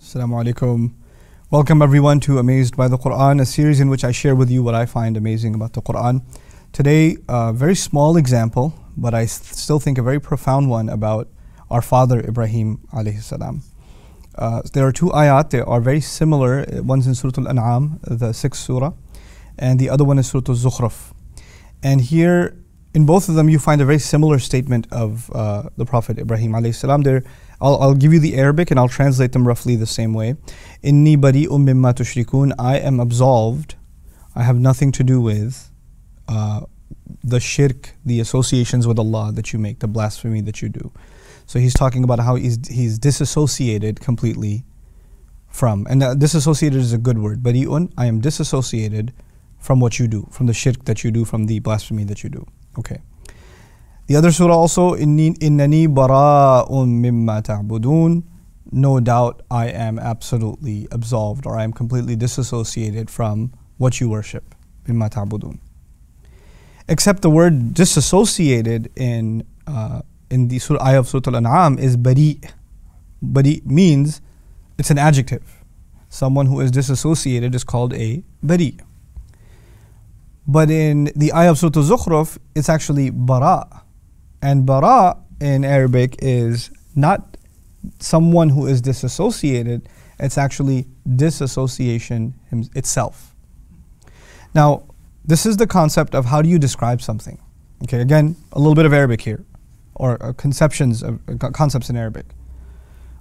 Assalamu alaikum. Welcome everyone to Amazed by the Quran, a series in which I share with you what I find amazing about the Quran. Today, a very small example, but I still think a very profound one about our father Ibrahim alayhi salam. There are two ayat, they are very similar. One's in Surah Al-An'am, the 6th surah, and the other one is Surah Al-Zukhruf. And here, in both of them, you find a very similar statement of the Prophet Ibrahim alayhi salam. I'll give you the Arabic and I'll translate them roughly the same way. Inni bari'um mimma tushrikun. I am absolved. I have nothing to do with the shirk, the associations with Allah that you make, the blasphemy that you do. So he's talking about how he's disassociated completely from, and disassociated is a good word. Bari'un, I am disassociated from what you do, from the shirk that you do, from the blasphemy that you do. Okay. The other surah also, innani bara'un mimma ta'budun. No doubt I am absolutely absolved, or I am completely disassociated from what you worship. Mimma ta'budun. Except the word disassociated in the surah ayah of Surah Al-An'am is bari'. Bari' means, it's an adjective. Someone who is disassociated is called a bari'. But in the ayah of Surah Al-Zukhruf, it's actually bara'. And bara' in Arabic is not someone who is disassociated, it's actually disassociation itself. Now, this is the concept of how do you describe something. Okay, again, a little bit of Arabic here, or concepts in Arabic.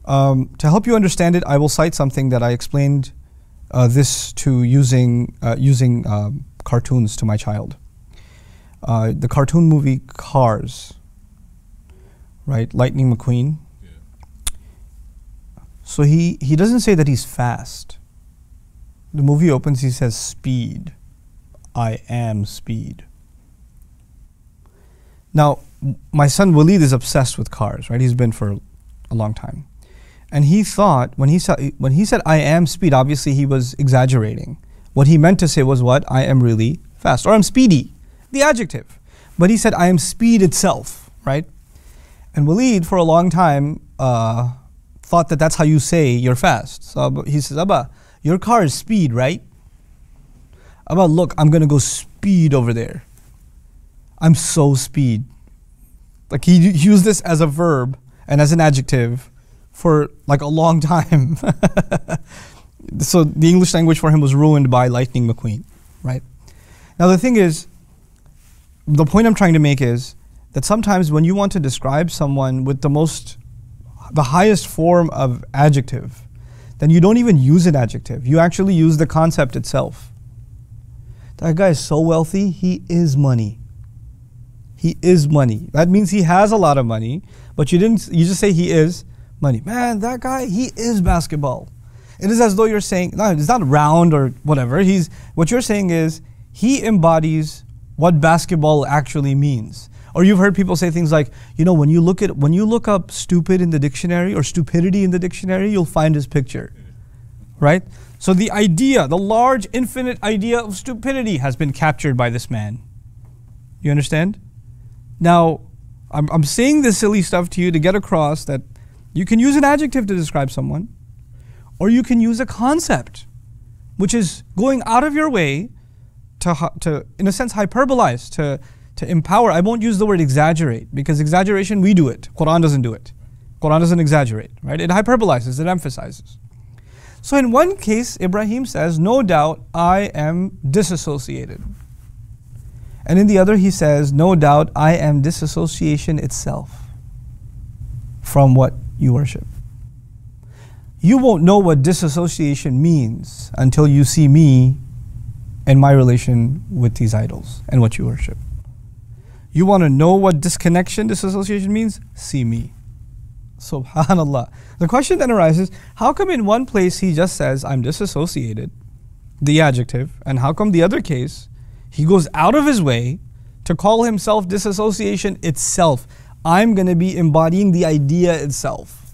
To help you understand it, I will cite something that I explained this to using cartoons to my child. The cartoon movie Cars, right? Lightning McQueen. Yeah. So he doesn't say that he's fast. The movie opens, he says speed. I am speed. Now, my son Walid is obsessed with cars, right? He's been for a long time. And he thought, when he said I am speed, obviously he was exaggerating. What he meant to say was what? I am really fast, or I'm speedy, the adjective. But he said I am speed itself, right? And Walid, for a long time, thought that that's how you say you're fast. So he says, Abba, your car is speed, right? Abba, look, I'm going to go speed over there. I'm so speed. Like he used this as a verb and as an adjective for like a long time. So the English language for him was ruined by Lightning McQueen, right? Now the thing is, the point I'm trying to make is that sometimes when you want to describe someone with the highest form of adjective, then you don't even use an adjective. You actually use the concept itself. That guy is so wealthy, he is money. He is money. That means he has a lot of money, but you just say he is money. Man, that guy, he is basketball. It is as though you're saying, no, it's not round or whatever. What you're saying is, he embodies what basketball actually means. Or you've heard people say things like, you know, when you look up stupid in the dictionary or stupidity in the dictionary, you'll find his picture, right? So the idea, the large infinite idea of stupidity has been captured by this man. You understand? Now, I'm saying this silly stuff to you to get across that you can use an adjective to describe someone, or you can use a concept, which is going out of your way to in a sense, hyperbolize, to empower. I won't use the word exaggerate, because exaggeration, we do it. Quran doesn't do it. Quran doesn't exaggerate, right? It hyperbolizes, it emphasizes. So in one case, Ibrahim says, no doubt I am disassociated. And in the other, he says, no doubt I am disassociation itself from what you worship. You won't know what disassociation means until you see me and my relation with these idols and what you worship. You want to know what disconnection, disassociation means? See me. Subhanallah. The question then arises, how come in one place he just says, I'm disassociated, the adjective, and how come the other case, he goes out of his way to call himself disassociation itself? I'm going to be embodying the idea itself.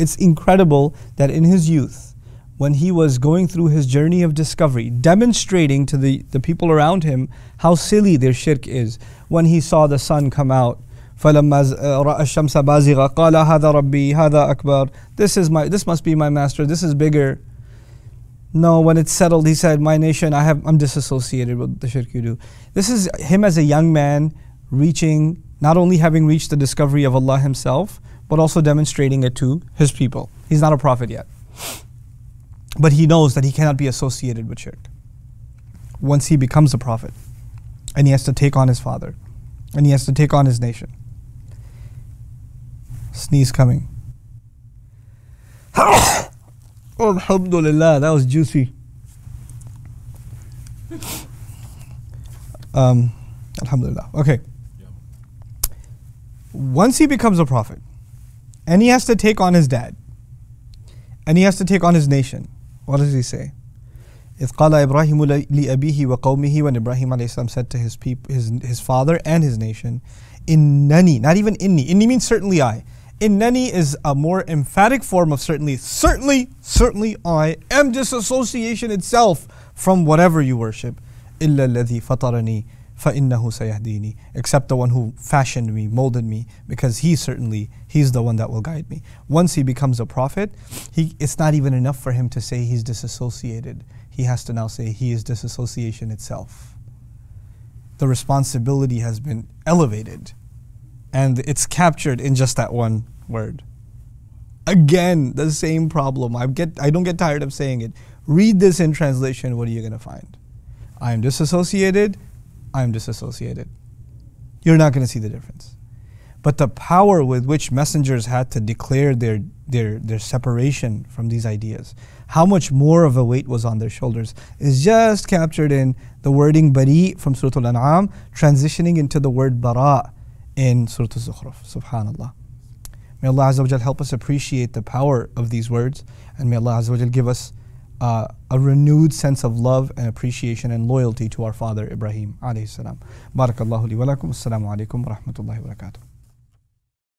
It's incredible that in his youth, when he was going through his journey of discovery, demonstrating to the people around him how silly their shirk is, when he saw the sun come out فَلَمَّا رَأَى الشَّمْسَ بَازِغَةً قَالَ هَذَا رَبِّي هَذَا أَكْبَرُ. This must be my master, this is bigger. No, when it's settled, he said, my nation, I'm disassociated with the shirk you do. This is him as a young man reaching, not only having reached the discovery of Allah himself, but also demonstrating it to his people. He's not a prophet yet. But he knows that he cannot be associated with shirk. Once he becomes a prophet, and he has to take on his father, and he has to take on his nation. Sneeze coming. Alhamdulillah, that was juicy. Alhamdulillah. Okay. Once he becomes a prophet, and he has to take on his dad, and he has to take on his nation, what does he say? إِذْ قَالَ إِبْرَاهِيمُ لِأَبِيهِ وَقَوْمِهِ, when Ibrahim ﷺ said to his people, his father and his nation, إِنَّنِي, not even inni. Inni means certainly I. Innani is a more emphatic form of certainly. Certainly I am disassociation itself from whatever you worship. إِلَّا الَّذِي فَطَرَنِي فَإِنَّهُ سَيَهْدِينِي, except the one who fashioned me, molded me, because he's the one that will guide me. Once he becomes a prophet, it's not even enough for him to say he's disassociated. He has to now say he is disassociation itself. The responsibility has been elevated. And it's captured in just that one word. Again, the same problem. I don't get tired of saying it. Read this in translation, what are you going to find? I am disassociated, I am disassociated. You're not going to see the difference. But the power with which messengers had to declare their separation from these ideas, how much more of a weight was on their shoulders, is just captured in the wording bari from Surah Al-An'am, transitioning into the word bara in Surah Al-Zukhruf. Subhanallah. May Allah Azza wa Jal help us appreciate the power of these words, and may Allah Azza wa Jal give us a renewed sense of love and appreciation and loyalty to our father Ibrahim alayhi salam. Barakallahu li wa lakum. Assalamu alaikum wa rahmatullahi wa barakatuh.